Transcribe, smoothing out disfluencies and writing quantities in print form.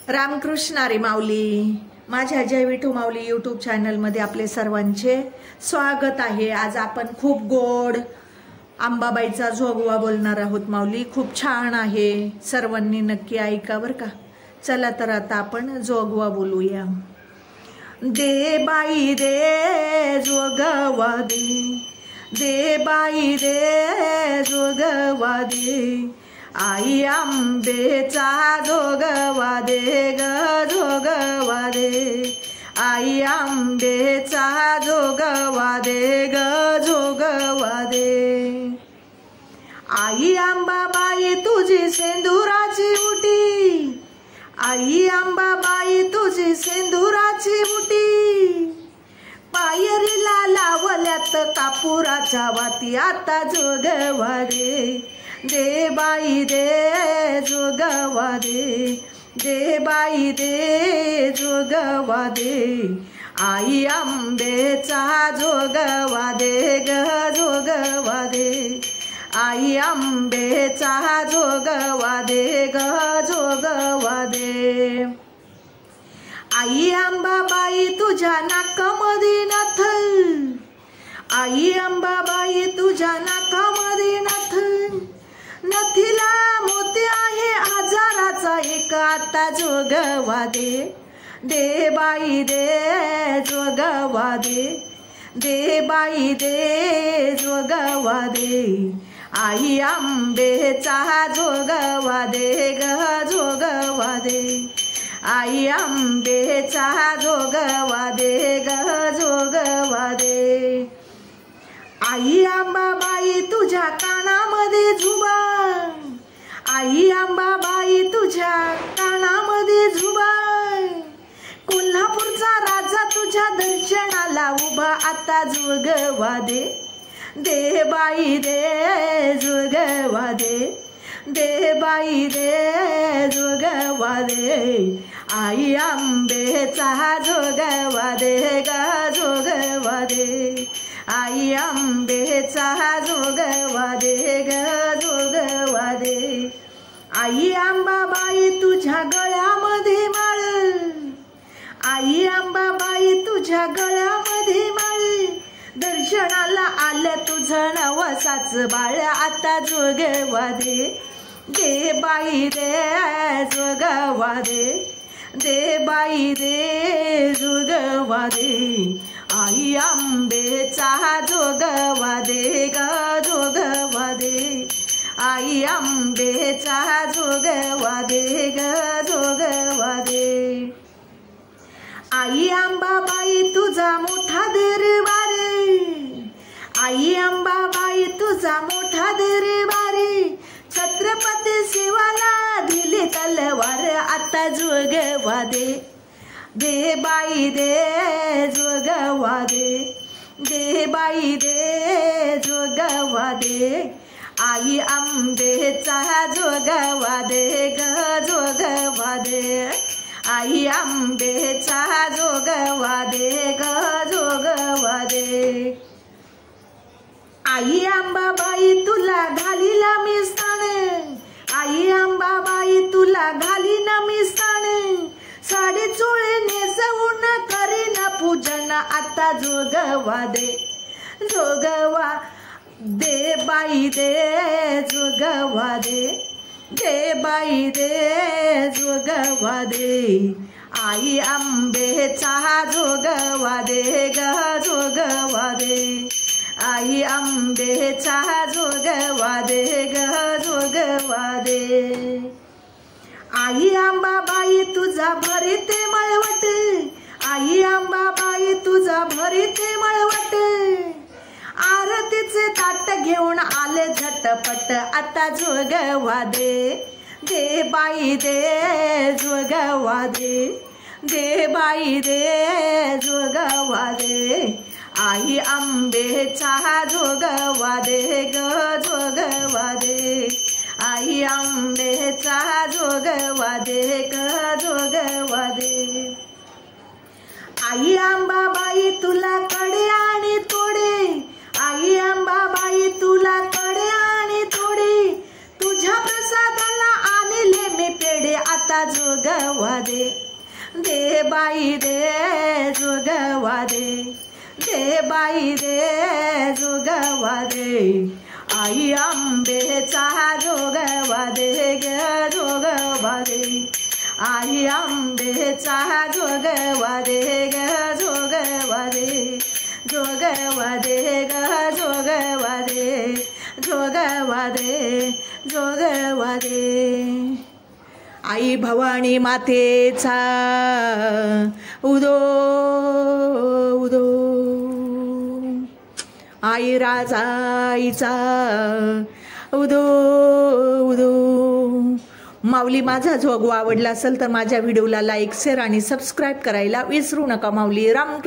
रामकृष्ण हरी माऊली. माझ्या जय विठू माऊली यूट्यूब चॅनलमध्ये आपले सर्वांचे स्वागत आहे. आज आपण खूप गोड अंबाबाईचा जोगवा बोलणार आहोत माऊली. खूप छान आहे, सर्वांनी नक्की ऐका बरं का. चला तर आता आपण जोगवा बोलूया. दे बाई दे जोगवा दे, दे बाई दे जोगवा दे, आई आंबेचा जोगवा दे ग जोगवा दे, आई आंबेचा जोगवा दे ग जोगवा दे. आई आंबाबाई तुझी सेंदुराची उटी, आई आंबाबाई तुझी सेंदुराची उटी, पायरीला लावल्यात कापुराच्या वाती, आता जोगवा दे, दे बाई दे जोगवा दे, दे बाई दे जोगवा दे, आई आंबेचा जोगवा दे ग जोगवा दे, आई आंबेचा जोगवा दे ग जोगवा दे. आई अंबाबाई तुझ्या नाकामध्ये नथ, आई अंबाबाई तुझ्या नाकामध्ये नथ, नथीला मोती आहे आजाराचा एक, आता जोगवा दे, दे बाई दे जोगवा दे, दे बाई दे जोगवा दे, आई आंबेचा जोगवा दे ग जोगवा दे, आई आंबेचा जोगवा दे ग जोगवा दे. आई अंबाबाई तुझ्या कानामध्ये झुबा, आई अंबाबाई तुझ्या कानामध्ये झुबा, कोल्हापूरचा राजा तुझ्या दर्शनाला उभा, आता जोगवा दे, दे बाई दे जोगवा दे, दे बाई दे जोगवा दे, आई आंबेचा जोगवा दे ग जोगवा दे, आई आंबेचा जोगवा दे ग जोगवा दे. आई अंबाबाई तुझ्या गळ्यामध्ये माळ, आई अंबाबाई तुझ्या गळ्यामध्ये माळ, दर्शनाला आलं तुझं नवसाच बाळ, आता जोगवा दे, दे बाई दे जोगवा दे, दे बाई दे जोगवा दे, आई आंबेचा जोगवा दे ग जोगवा दे, आई आंबेचा जोगवा दे ग जोगवा दे. आई अंबाबाई तुझा मोठा दरबार, आई अंबाबाई तुझा मोठा दरबार, छत्रपती शिवाला दिली तलवार, आता जोगवा दे, दे बाई दे जोगवा दे, दे बाई दे जोगवा दे, आई आंबेचा जोगवा दे ग जोगवा दे, आई आंबेचा जोगवा दे ग जोगवा दे. आई अंबाबाई तुला घालीला मी स्थान, आई अंबाबाई तुला घालीना मी स्थान, साडी चोळे नेसवून करीन पूजन, आता जोगवा दे, जोगवा दे बाई दे जोगवा दे, दे बाई दे जोगवा दे, आई आंबेचा जोगवा दे ग जोगवा दे, आई आंबेचा जोगवा दे ग जोगवा दे. आई अंबाबाई तुझा भरते मळवट, आई अंबाबाई तुझा भरते मळवट, आरतीचे ताट घेऊन आले झटपट, आता जोगवा दे, दे बाई दे जोगवा दे, दे बाई दे जोगवा दे, आई आंबेचा जोगवा दे ग जोगवा दे, आई आंबेचा जोगवा दे ग जोगवा दे. आई अंबाबाई तुला कडे आणि तोडे, आई अंबाबाई तुला कडे आणि तोडे, तुझ्या प्रसादाला आणले मी पेढे, आता जोगवा दे दे बाई दे जोगवा दे दे बाई दे जोगवा दे आई आंबेचा जोगवा दे ग जोगवा दे आई आंबेचा जोगवा दे ग जोगवा दे जोगवा दे ग जोगवा दे जोगवा दे जोगवा दे आई भवानी मातेचा उदो उदो आई राजाईचा उदो उदो माऊली माझा जोगवा आवडला असेल तर माझ्या व्हिडिओला लाईक शेअर आणि सबस्क्राईब करायला विसरू नका माऊली राम